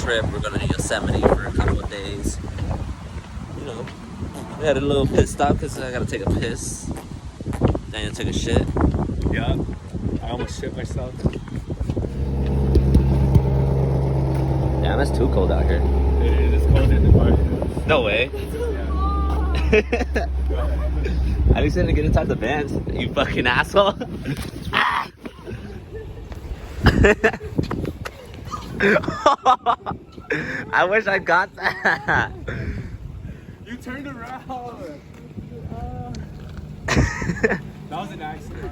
trip. We're going to Yosemite for a couple of days. You know, we had a little pit stop because I got to take a piss. Daniel took a shit. Yeah, I almost shit myself. Damn, it's too cold out here. It is cold in the park. No way. I just didn't get inside the van, you fucking asshole. I wish I got that. You turned around. That was an accident.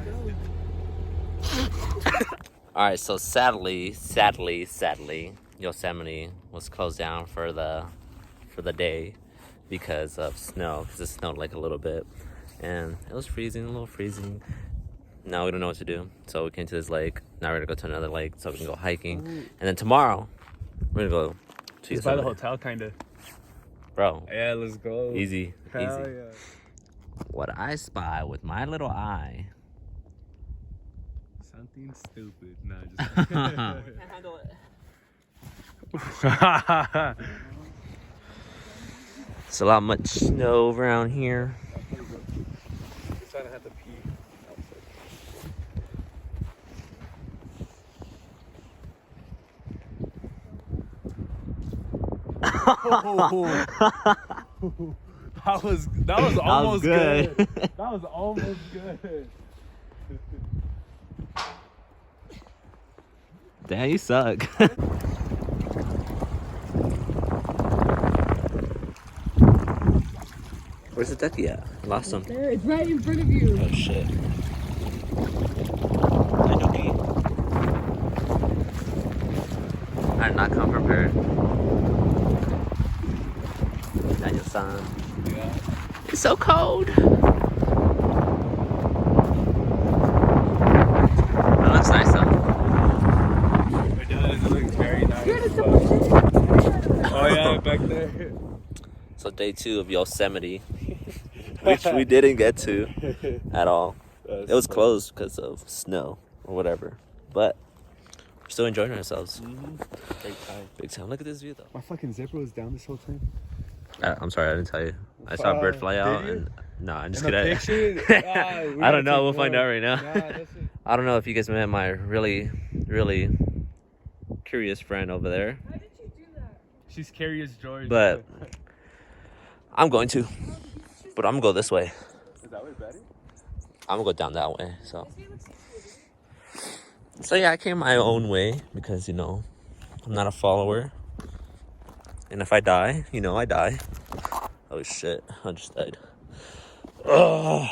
Alright, so sadly, Yosemite was closed down for the day because of snow, because it snowed like a little bit. And it was freezing, a little freezing. Now we don't know what to do. So we came to this lake. Now we're gonna go to another lake so we can go hiking. Ooh. And then tomorrow, we're gonna go to Yosemite. By the hotel, kinda. Bro. Yeah, let's go. Easy. Hell easy. Yeah. What I spy with my little eye. Something stupid. No, just Can't handle it. It's a lot much snow around here. I have to pee. That was almost good. That was almost good. Damn, you suck. Where's the ducky at? Lost him. There, it's right in front of you. Oh shit. Hi, ducky. I did not come prepared. Daniel-san. Yeah. It's so cold. That looks nice though. It does. It looks very nice. Oh yeah, back there. So day 2 of Yosemite, which we didn't get to at all. It was closed because of snow or whatever, but we're still enjoying ourselves. Mm-hmm. Big time. Look at this view though. My fucking zipper was down this whole time. I'm sorry, I didn't tell you. I saw a bird fly out and no, I'm just kidding. I don't know. We'll find out right now. I don't know if you guys met my really curious friend over there. Why did you do that? She's Curious George. But I'm going to. But I'm gonna go this way. Is that way better? I'm gonna go down that way. So yeah, I came my own way because I'm not a follower. And if I die, I die. Oh shit, I just died. Ugh.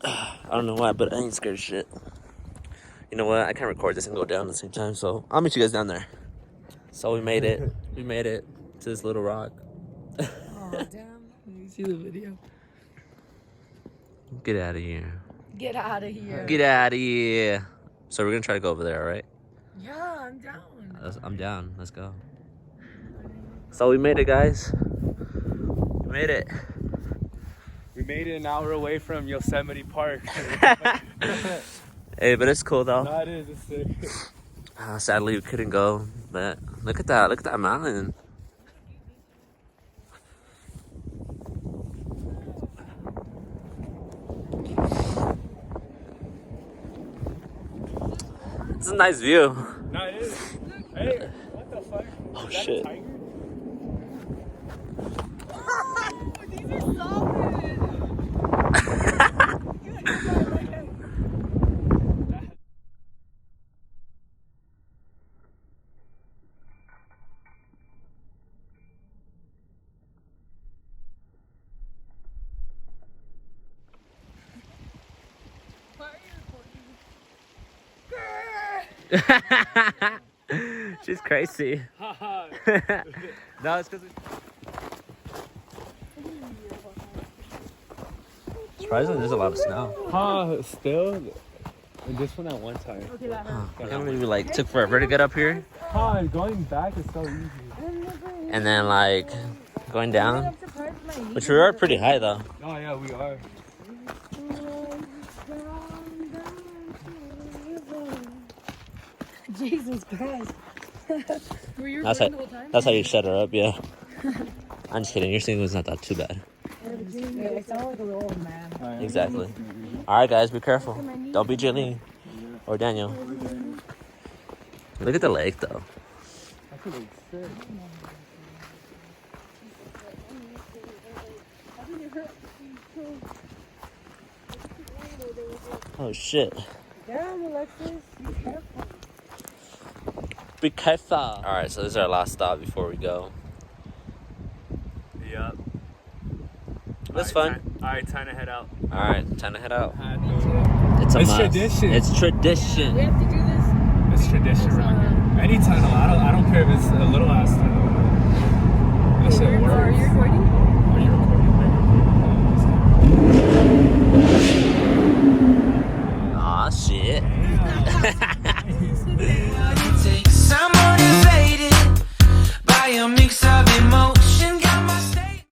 I don't know why, but I ain't scared of shit. You know what? I can't record this and go down at the same time, so I'll meet you guys down there. So we made it. We made it to this little rock. Oh, damn. You see the video? Get out of here. Get out of here. Get out of here. So we're gonna try to go over there, all right? Yeah, I'm down. I'm down. Let's go. So we made it, guys. We made it. We made it an hour away from Yosemite Park. Hey, but it's cool though. No, it is. It's sick. Sadly, we couldn't go, but look at that. Look at that mountain. It's a nice view. No, it is. Hey, what the fuck? Oh is that shit. A tiger? These are solid. She's crazy. No, it's because surprisingly, there's a lot of snow. Still? And this one at one time. Okay, that hurts. I can't believe we took forever to get up here, Going back is so easy. and then going down, which we are pretty high though. Oh yeah, we are. Jesus Christ. Were you That's recording how, the whole time? that's how you shut her up, yeah. I'm just kidding. Your singing was not that too bad. Yeah, I sound like a little old man. Exactly. All right, guys, be careful. Don't be Jillian or Daniel. Look at the lake, though. Oh shit. Damn, Alexis. Be careful. Be careful. All right, so this is our last stop before we go. Yep. That's fun. Alright, time to head out. All right, time to head out. It's It's a It's must. tradition. It's tradition. We have to do this. It's tradition around here. Any tunnel, I don't care if it's a little ass tunnel. That shit Are you works. recording? Are you recording? Aw, shit. Damn.